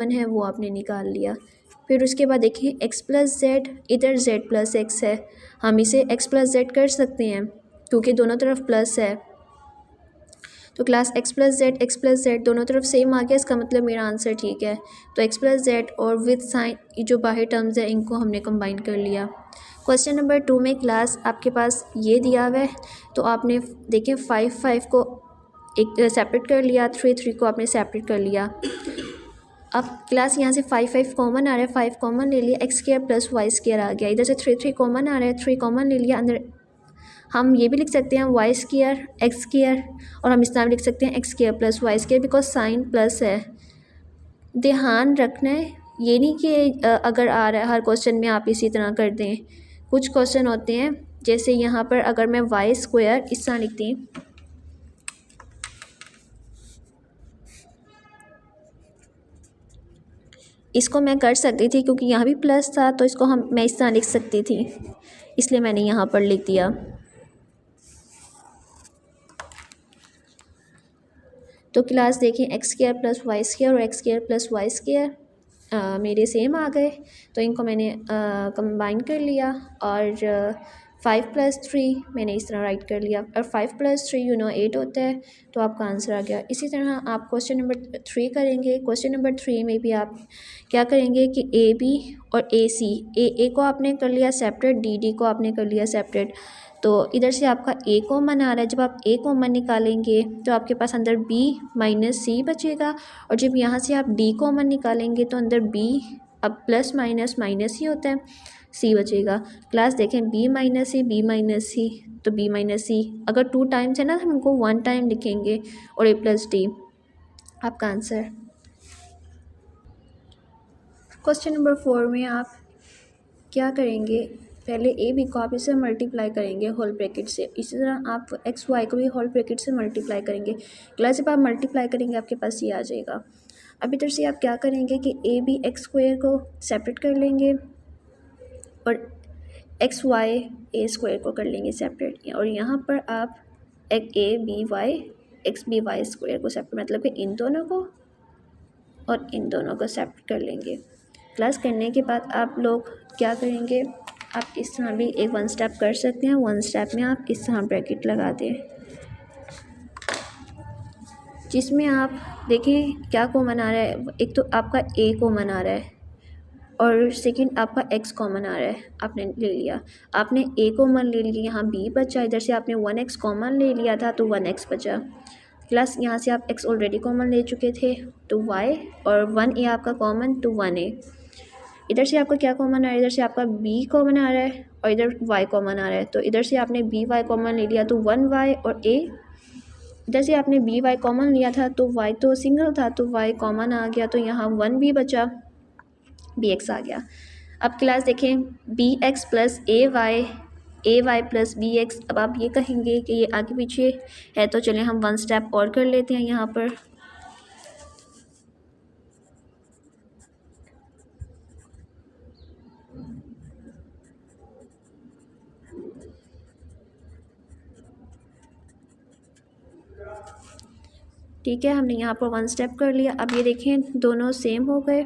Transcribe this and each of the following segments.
One है वो आपने निकाल लिया। फिर उसके बाद देखिए एक्स प्लस जेड, इधर जेड प्लस एक्स है, हम इसे एक्स प्लस जेड कर सकते हैं क्योंकि दोनों तरफ प्लस है। तो क्लास एक्स प्लस जेड दोनों तरफ सेम आ गया, इसका मतलब मेरा आंसर ठीक है। तो एक्स प्लस जेड और विद साइन ये जो बाहर टर्म्स है इनको हमने कंबाइन कर लिया। क्वेश्चन नंबर 2 में क्लास आपके पास ये दिया हुआ है, तो आपने देखें 5 को एक सेपरेट कर लिया, 3 को आपने सेपरेट कर लिया। अब क्लास यहाँ से 5 कॉमन आ रहा है, 5 कॉमन ले लिया, x square plus Y square आ गया। इधर से 3 कॉमन आ रहा है, 3 कॉमन ले लिया। अंदर हम ये भी लिख सकते हैं वाई स्क्र एक्स स्क्र, और हम इस तरह लिख सकते हैं X square plus Y square, because sign plus है। ध्यान रखना है ये नहीं कि अगर आ रहा है हर क्वेश्चन में आप इसी तरह कर दें। कुछ क्वेश्चन होते हैं जैसे यहाँ पर अगर मैं वाई स्क्वायर इस तरह लिखती हूँ, इसको मैं कर सकती थी क्योंकि यहाँ भी प्लस था, तो इसको मैं इस तरह लिख सकती थी, इसलिए मैंने यहाँ पर लिख दिया। तो क्लास देखें x square plus Y square और x square plus Y square मेरे सेम आ गए, तो इनको मैंने कंबाइन कर लिया और 5+3 मैंने इस तरह राइट कर लिया, और 5+3 8 होता है, तो आपका आंसर आ गया। इसी तरह आप क्वेश्चन नंबर 3 करेंगे। क्वेश्चन नंबर 3 में भी आप क्या करेंगे कि ए बी और ए सी, ए को आपने कर लिया सेपरेट, डी डी को आपने कर लिया सेपरेट। तो इधर से आपका ए कॉमन आ रहा है, जब आप ए कॉमन निकालेंगे तो आपके पास अंदर बी माइनस सी बचेगा, और जब यहाँ से आप डी कॉमन निकालेंगे तो अंदर बी अब प्लस माइनस माइनस ही होता है, सी बचेगा। क्लास देखें बी माइनस सी, तो बी माइनस सी अगर 2 टाइम्स है ना हम उनको 1 टाइम लिखेंगे, और ए प्लस डी आपका आंसर। क्वेश्चन नंबर 4 में आप क्या करेंगे, पहले ए बी को आप इसे मल्टीप्लाई करेंगे होल ब्रैकेट से, इसी तरह आप एक्स वाई को भी होल ब्रैकेट से मल्टीप्लाई करेंगे। क्लास जब आप मल्टीप्लाई करेंगे आपके पास ये आ जाएगा। अब इधर से आप क्या करेंगे कि ए बी एक्स स्क्वायर को सेपरेट कर लेंगे और एक्स वाई ए स्क्वायर को कर लेंगे सेपरेट, और यहाँ पर आप एक A B Y X B Y square को सेपरेट, मतलब कि इन दोनों को और इन दोनों को सेपरेट कर लेंगे। क्लास करने के बाद आप लोग क्या करेंगे, आप इस तरह भी एक 1 स्टेप कर सकते हैं। 1 स्टेप में आप इस तरह ब्रैकेट लगा दें, जिसमें आप देखें क्या कॉमन आ रहा है। एक तो आपका ए कॉमन आ रहा है और सेकंड आपका एक्स कॉमन आ रहा है, आपने ले लिया। आपने ए कॉमन ले लिया, यहाँ बी बचा, इधर से आपने 1x कॉमन ले लिया था तो 1x बचा। प्लस यहाँ से आप x ऑलरेडी कॉमन ले चुके थे तो y, और 1a आपका कॉमन तो 1a। इधर से आपका क्या कॉमन आ रहा है, इधर से आपका b कॉमन आ रहा है और इधर y कॉमन आ रहा है, तो इधर से आपने by कॉमन ले लिया तो 1y और a। इधर से आपने by कॉमन लिया था तो y तो सिंगल था तो y कॉमन आ गया, तो यहाँ 1b बचा, bx आ गया। अब क्लास देखें bx प्लस ए वाई प्लस बी एक्स। अब आप ये कहेंगे कि ये आगे पीछे है, तो चलें हम 1 स्टेप और कर लेते हैं। यहाँ पर ठीक है, हमने यहाँ पर 1 स्टेप कर लिया। अब ये देखें दोनों सेम हो गए,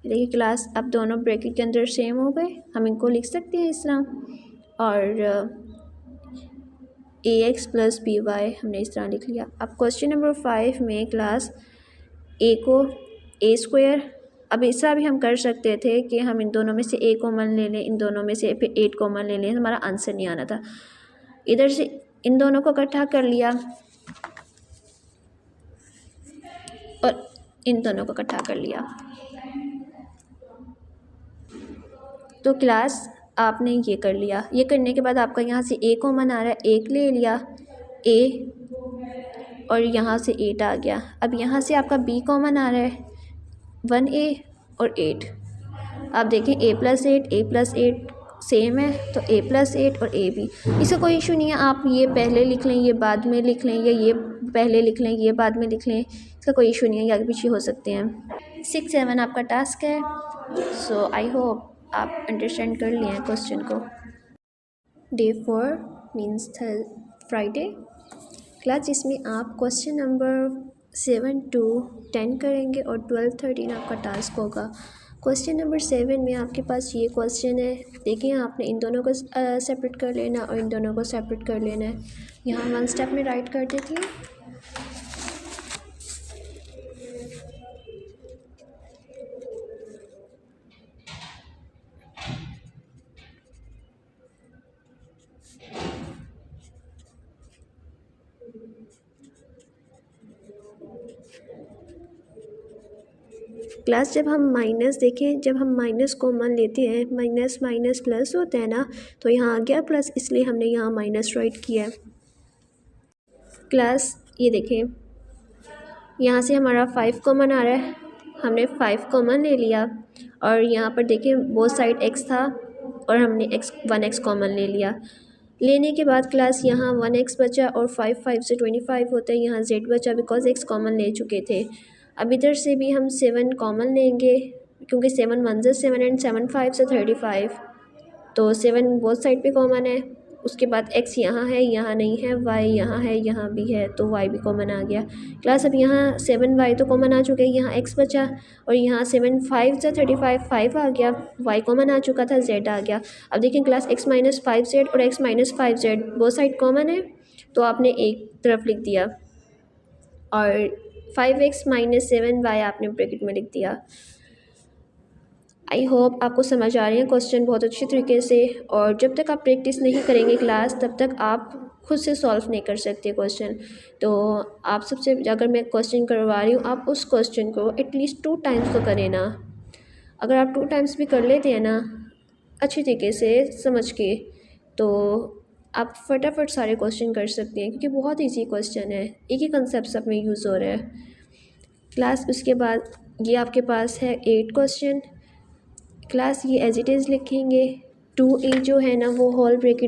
देखिए क्लास अब दोनों ब्रैकेट के अंदर सेम हो गए, हम इनको लिख सकते हैं इस तरह, और ए एक्स प्लस बी वाई हमने इस तरह लिख लिया। अब क्वेश्चन नंबर 5 में क्लास ए को ए स्क्वायर, अब इस तरह भी हम कर सकते थे कि हम इन दोनों में से ए कॉमन ले लें, इन दोनों में से फिर 8 कॉमन ले लें, हमारा आंसर नहीं आना था। इधर से इन दोनों को इकट्ठा कर लिया और इन दोनों को इकट्ठा कर लिया, तो क्लास आपने ये कर लिया। ये करने के बाद आपका यहाँ से ए कॉमन आ रहा है, एक ले लिया ए, और यहाँ से 8 आ गया। अब यहाँ से आपका बी कॉमन आ रहा है 1a और 8। आप देखें ए प्लस 8 सेम है, तो a प्लस 8 और a भी, इसका कोई इशू नहीं है। आप ये पहले लिख लें, ये बाद में लिख लें, या ये पहले लिख लें, ये बाद में लिख लें, इसका कोई इशू नहीं है, ये आगे पीछे हो सकते हैं। 6-7 आपका टास्क है, सो आई होप आप अंडरस्टैंड कर लिए हैं क्वेश्चन को। डे 4 मीन्स फ्राइडे क्लास, जिसमें आप क्वेश्चन नंबर 7 to 10 करेंगे और 12 13 आपका टास्क होगा। क्वेश्चन नंबर 7 में आपके पास ये क्वेश्चन है, देखिए आपने इन दोनों को सेपरेट कर लेना और इन दोनों को सेपरेट कर लेना है। यहाँ 1 स्टेप में राइट कर देती हूँ। क्लास जब हम माइनस देखें, जब हम माइनस कॉमन लेते हैं, माइनस माइनस प्लस होता है ना, तो यहाँ आ गया प्लस, इसलिए हमने यहाँ माइनस राइट किया है। क्लास ये देखें, यहाँ से हमारा 5 कॉमन आ रहा है, हमने 5 कॉमन ले लिया और यहाँ पर देखें बोथ साइड x था और हमने 1x कॉमन ले लिया। लेने के बाद क्लास यहाँ 1x बचा और 5 से 25 होता है, यहाँ z बचा बिकॉज x कॉमन ले चुके थे। अब इधर से भी हम 7 कॉमन लेंगे क्योंकि 7 1 से 7 एंड 7 5 से 35, तो 7 बोथ साइड पे कॉमन है। उसके बाद x यहाँ है, यहाँ नहीं है, y यहाँ है, यहाँ भी है, तो y भी कॉमन आ गया। क्लास अब यहाँ 7y तो कॉमन आ चुके हैं, यहाँ x बचा और यहाँ 7 5 से 35 5 आ गया, y कॉमन आ चुका था, z आ गया। अब देखिए क्लास x माइनस 5z और x minus 5z both side common है, तो आपने एक तरफ लिख दिया और 5x माइनस 7y आपने ब्रैकेट में लिख दिया। आई होप आपको समझ आ रही है क्वेश्चन बहुत अच्छी तरीके से, और जब तक आप प्रैक्टिस नहीं करेंगे क्लास तब तक आप खुद से सॉल्व नहीं कर सकते क्वेश्चन। तो आप सबसे, अगर मैं क्वेश्चन करवा रही हूँ, आप उस क्वेश्चन को एटलीस्ट 2 टाइम्स तो करें ना। अगर आप 2 टाइम्स भी कर लेते हैं ना अच्छी तरीके से समझ के, तो आप फटाफट सारे क्वेश्चन कर सकते हैं क्योंकि बहुत ईजी क्वेश्चन है, एक ही कंसेप्ट सब में यूज़ हो रहा है। क्लास उसके बाद ये आपके पास है 8 क्वेश्चन। क्लास ये एज इट इज़ लिखेंगे। 2a जो है ना वो होल ब्रैकेट